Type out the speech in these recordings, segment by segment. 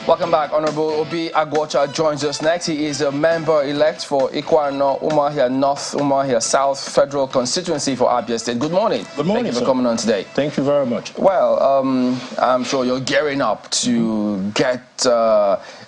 Welcome back. Honorable Obi Agwocha joins us next. He is a member-elect for Ikwa Umuahia North, Umuahia South Federal Constituency for Abia State. Good morning. Good morning, Thank you for coming on today. Thank you very much. Well, I'm sure you're gearing up to get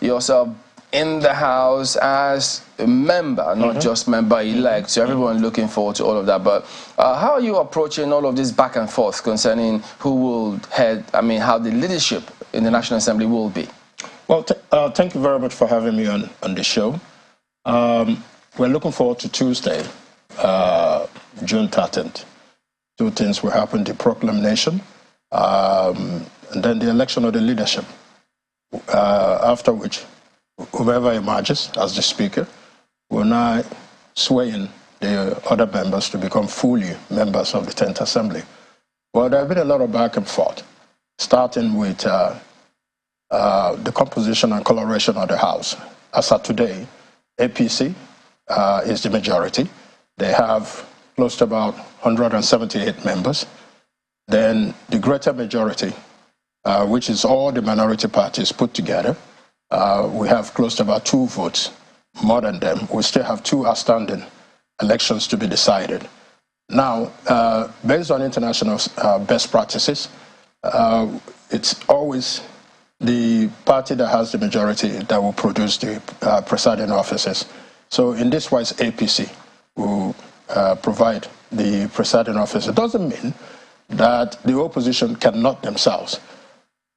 yourself in the House as a member, not just member-elect. So everyone looking forward to all of that. But how are you approaching all of this back and forth concerning who will head, how the leadership in the National Assembly will be? Well, thank you very much for having me on the show. We're looking forward to Tuesday, June 13th. Two things will happen: the proclamation and then the election of the leadership, after which whoever emerges as the speaker will now sway in the other members to become fully members of the 10th Assembly. Well, there have been a lot of back and forth, starting with the composition and coloration of the House. As of today, APC is the majority. They have close to about 178 members. Then the greater majority, which is all the minority parties put together, we have close to about 2 votes more than them. We still have 2 outstanding elections to be decided. Now, based on international best practices, it's always the party that has the majority that will produce the presiding officers. So in this wise, APC will provide the presiding officer. It doesn't mean that the opposition cannot themselves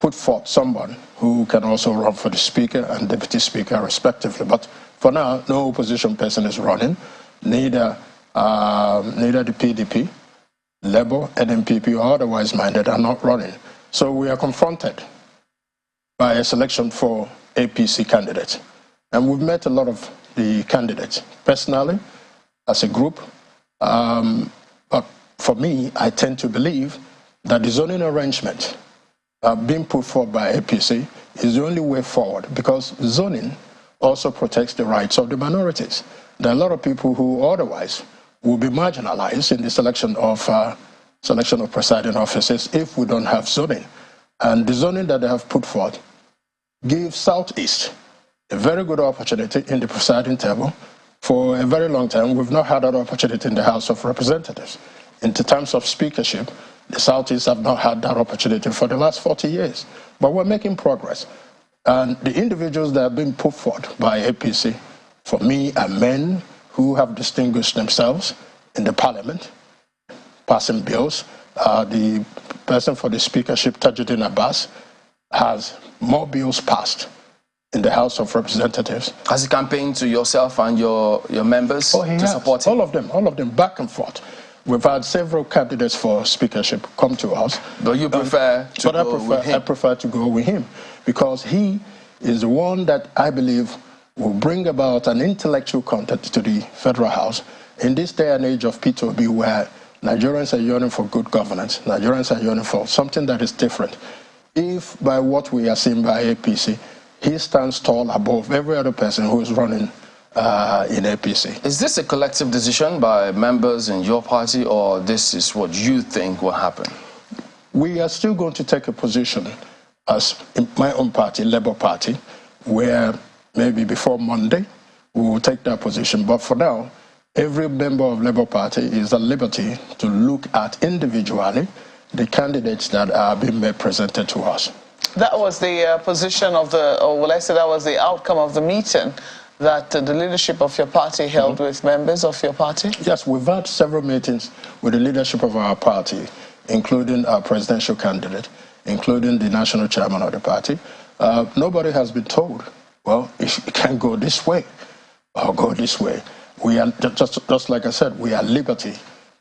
put forth someone who can also run for the speaker and deputy speaker respectively. But for now, no opposition person is running, neither the PDP, Labour, NMPP, or otherwise minded are not running. So we are confronted by a selection for APC candidates. And we've met a lot of the candidates personally, as a group. But for me, I tend to believe that the zoning arrangement being put forward by APC is the only way forward, because zoning also protects the rights of the minorities. There are a lot of people who otherwise will be marginalized in the selection of presiding officers if we don't have zoning. And the zoning that they have put forth gives Southeast a very good opportunity in the presiding table. For a very long time, we've not had that opportunity in the House of Representatives. In terms of speakership, the Southeast have not had that opportunity for the last 40 years. But we're making progress. And the individuals that have been put forward by APC, for me, are men who have distinguished themselves in the parliament, passing bills. The person for the speakership, Abbas, has more bills passed in the House of Representatives. Has he campaigned to yourself and your members to support him? All of them, back and forth. We've had several candidates for speakership come to us. But you prefer to go with him? I prefer to go with him, because he is the one that I believe will bring about an intellectual content to the Federal House in this day and age of P2B, where Nigerians are yearning for good governance. Nigerians are yearning for something that is different. If by what we are seeing by APC, he stands tall above every other person who is running in APC. Is this a collective decision by members in your party, or this is what you think will happen? We are still going to take a position as in my own party, Labour Party, where maybe before Monday we will take that position. But for now, every member of Labour Party is at liberty to look at individually the candidates that are being presented to us. That was the position of the, or will I say that was the outcome of the meeting that the leadership of your party held with members of your party? Yes, we've had several meetings with the leadership of our party, including our presidential candidate, including the national chairman of the party. Nobody has been told, well, you can't go this way or go this way. We are, just like I said, we are at liberty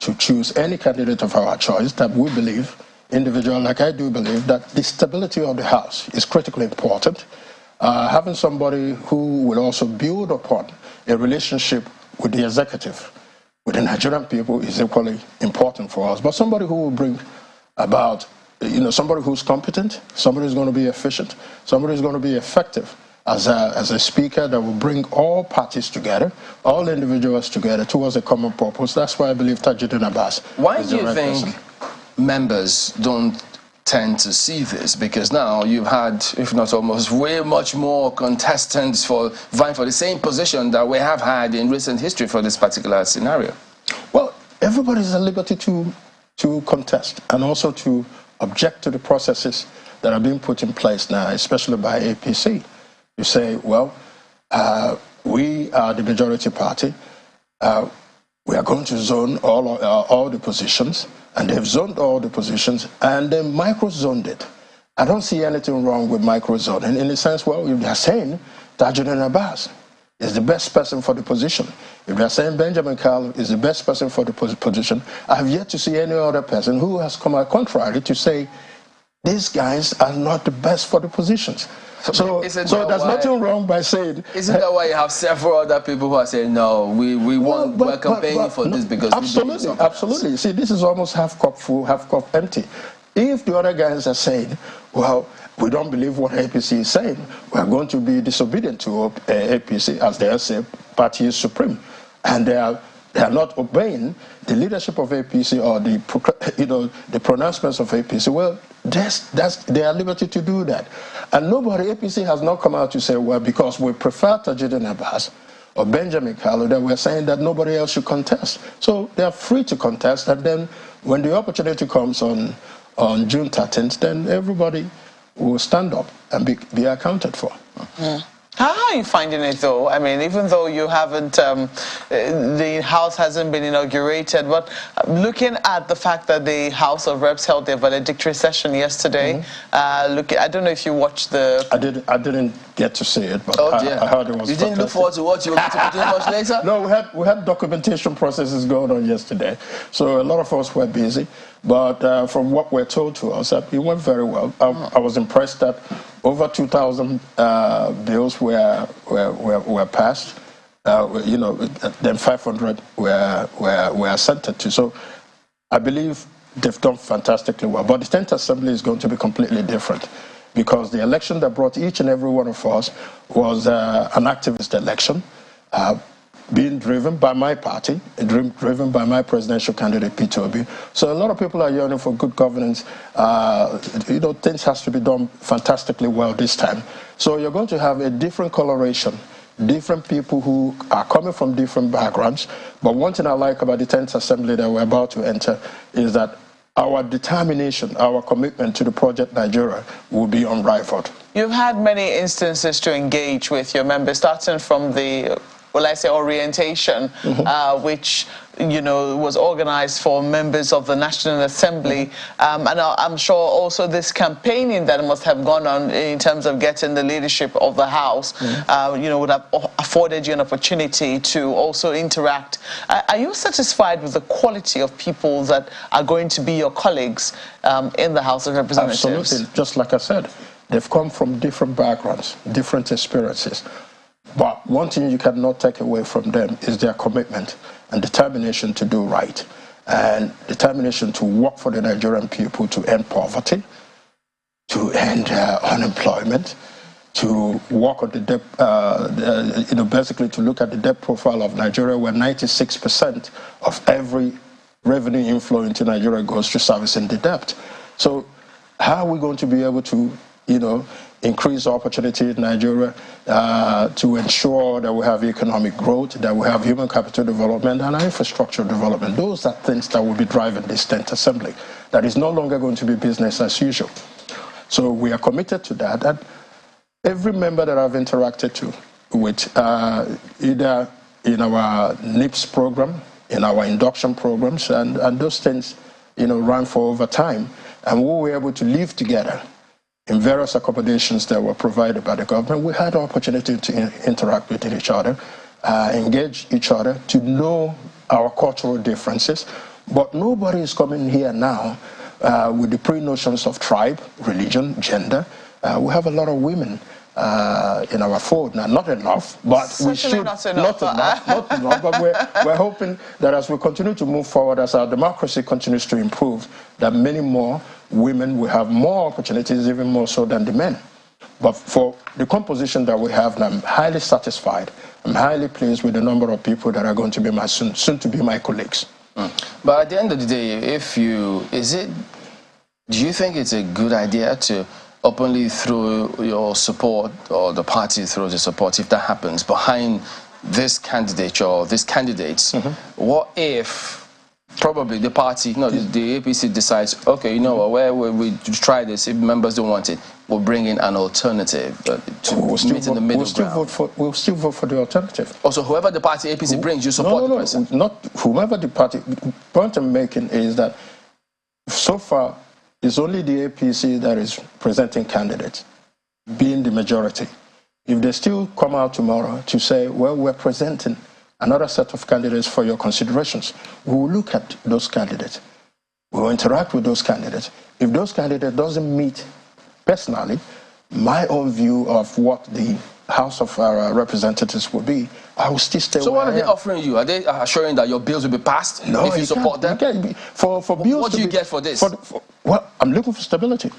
to choose any candidate of our choice that we believe, individual, like I do believe, that the stability of the House is critically important. Having somebody who will also build upon a relationship with the executive, with the Nigerian people, is equally important for us. But somebody who will bring about, somebody who's competent, somebody who's going to be efficient, somebody who's going to be effective as a speaker that will bring all parties together, all individuals together towards a common purpose. That's why I believe Abbas. Why do you think members don't tend to see this? Because now you've had, if not almost, way much more contestants vying for the same position that we have had in recent history for this particular scenario. Well, everybody's at liberty to contest and also to object to the processes that are being put in place now, especially by APC. You say, well, we are the majority party. We are going to zone all the positions, and they've zoned all the positions, and then micro-zoned it. I don't see anything wrong with micro-zoning in the sense, well, if they're saying Tajuddin Abbas is the best person for the position, if they're saying Benjamin Carl is the best person for the position, I have yet to see any other person who has come out contrary to say these guys are not the best for the positions. So there's nothing wrong by saying... Isn't that why you have several other people who are saying, no, we're campaigning for this because... Absolutely. You see, this is almost half cup full, half cup empty. If the other guys are saying, well, we don't believe what APC is saying, we're going to be disobedient to APC, as they say, party is supreme, and they are not obeying the leadership of APC or the pronouncements of APC, well, that's their liberty to do that. And APC has not come out to say, well, because we prefer Tajuddin Abbas or Benjamin Carlo, that we're saying that nobody else should contest. So they are free to contest, and then when the opportunity comes on June 13th, then everybody will stand up and be accounted for. Yeah. How are you finding it, though? I mean, even though you haven't, the House hasn't been inaugurated, but looking at the fact that the House of Reps held their valedictory session yesterday, I don't know if you watched the... I didn't get to see it, but I heard it was You didn't look forward to what you were going to do much later? No, we had documentation processes going on yesterday, so a lot of us were busy. But from what we're told to us, it went very well. I was impressed that over 2,000 bills were passed. Then 500 were assented to. So I believe they've done fantastically well. But the 10th Assembly is going to be completely different, because the election that brought each and every one of us was an activist election, being driven by my party, driven by my presidential candidate, Peter Obi. So a lot of people are yearning for good governance. Things has to be done fantastically well this time. So you're going to have a different coloration, different people who are coming from different backgrounds. But one thing I like about the 10th Assembly that we're about to enter is that our determination, our commitment to the Project Nigeria will be unrivaled. You've had many instances to engage with your members, starting from the orientation, which was organized for members of the National Assembly, and I'm sure also this campaigning that must have gone on in terms of getting the leadership of the House, would have afforded you an opportunity to also interact. Are you satisfied with the quality of people that are going to be your colleagues in the House of Representatives? Absolutely. Just like I said, they've come from different backgrounds, different experiences. But one thing you cannot take away from them is their commitment and determination to do right, and determination to work for the Nigerian people to end poverty, to end unemployment, to work on the debt, basically to look at the debt profile of Nigeria, where 96% of every revenue inflow into Nigeria goes to servicing the debt. So how are we going to be able to, increase opportunity in Nigeria to ensure that we have economic growth, that we have human capital development and infrastructure development? Those are things that will be driving this 10th Assembly. That is no longer going to be business as usual. So we are committed to that. And every member that I've interacted with, either in our NIPS program, in our induction programs, and those things, ran for over time, and we were able to live together in various accommodations that were provided by the government. We had the opportunity to interact with each other, engage each other, to know our cultural differences. But nobody is coming here now with the pre-notions of tribe, religion, gender. We have a lot of women in our fold now. Not enough, but we should. Not enough, but we're hoping that as we continue to move forward, as our democracy continues to improve, that many more women will have more opportunities, even more so than the men. But for the composition that we have now, I'm highly satisfied. I'm highly pleased with the number of people that are going to be soon to be my colleagues. But at the end of the day, Do you think it's a good idea to openly throw your support, or the party throws the support, if that happens, behind this candidate or these candidates? What if probably the party, the APC decides, okay, you know what, where we try this, if members don't want it, we'll bring in an alternative to meet in the middle ground. We'll still vote for the alternative. Also, whoever the party APC brings, you support the person? No, not whomever the party. The point I'm making is that so far, it's only the APC that is presenting candidates, being the majority. If they still come out tomorrow to say, well, we're presenting another set of candidates for your considerations, we will look at those candidates. We will interact with those candidates. If those candidates doesn't meet, personally, my own view of what the House of Representatives will be, I will still stay. So what are they offering you? Are they assuring that your bills will be passed if you support them? For bills what do you get for this? Well, I'm looking for stability.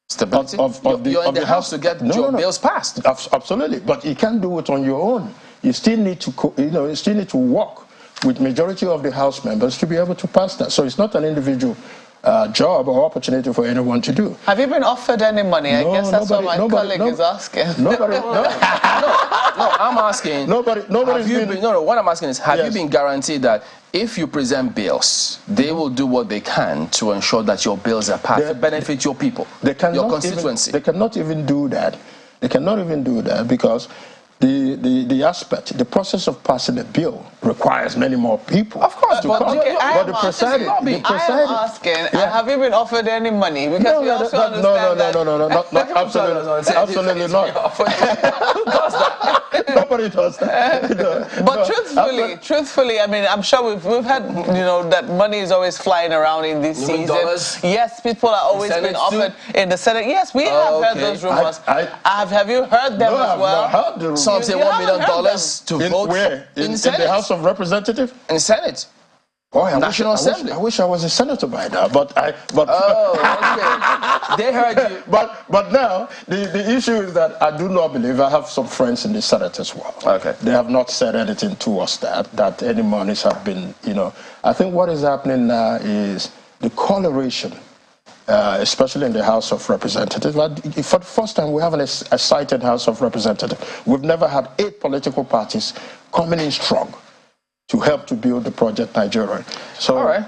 Stability? You're in the House to get your bills passed. Absolutely, but you can't do it on your own. You still need to, you still need to work with majority of the House members to be able to pass that. So it's not an individual job or opportunity for anyone to do. Have you been offered any money? I guess that's what my colleague is asking. Nobody. No, I'm asking. What I'm asking is, have you been guaranteed that if you present bills, they will do what they can to ensure that your bills are passed to benefit your people, your constituency? They cannot even do that. They cannot even do that because the process of passing a bill requires many more people. Of course, but the presiding. I am asking, have you been offered any money? Because we also understand that. No, absolutely not. Who does that? Nobody does that. But truthfully, I mean, I'm sure we've had, that money is always flying around in this season. Dollars? Yes, people are always being offered in the Senate. Yes, we have heard those rumors. Have you heard them as well? Heard the rumors. Some say $1 million to vote where? In the House of Representatives? In the Senate. National Assembly. I wish I was a senator by now, but okay. They heard you. But now the issue is that I do not believe, I have some friends in the Senate as well. Okay. They have not said anything to us that any monies have been, I think what is happening now is the coloration, especially in the House of Representatives. For the first time, we have a cited House of Representatives. We've never had 8 political parties coming in strong to help to build the project Nigeria. So, all right.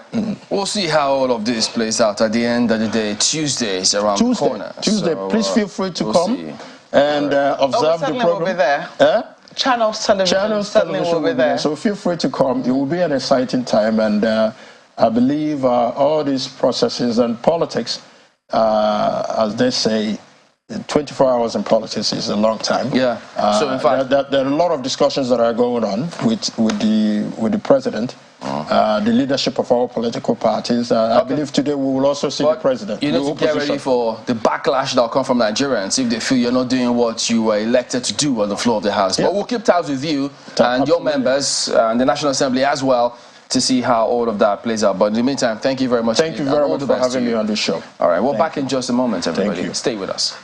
We'll see how all of this plays out at the end of the day. Tuesday is around the corner. Tuesday, so, please feel free to come and observe the program. Will be there. Channels Television will be there. So feel free to come. It will be an exciting time, and I believe all these processes and politics, as they say, 24 hours in politics is a long time. Yeah. So in fact, there are a lot of discussions that are going on with the president, the leadership of all political parties. I believe today we will also see the president. You need to get ready for the backlash that will come from Nigerians if they feel you're not doing what you were elected to do on the floor of the House. Yeah. But we'll keep tabs with you and your members and the National Assembly as well, to see how all of that plays out. But in the meantime, thank you very much. Thank you very much for having me on this show. All right, we're back in just a moment, everybody. Stay with us.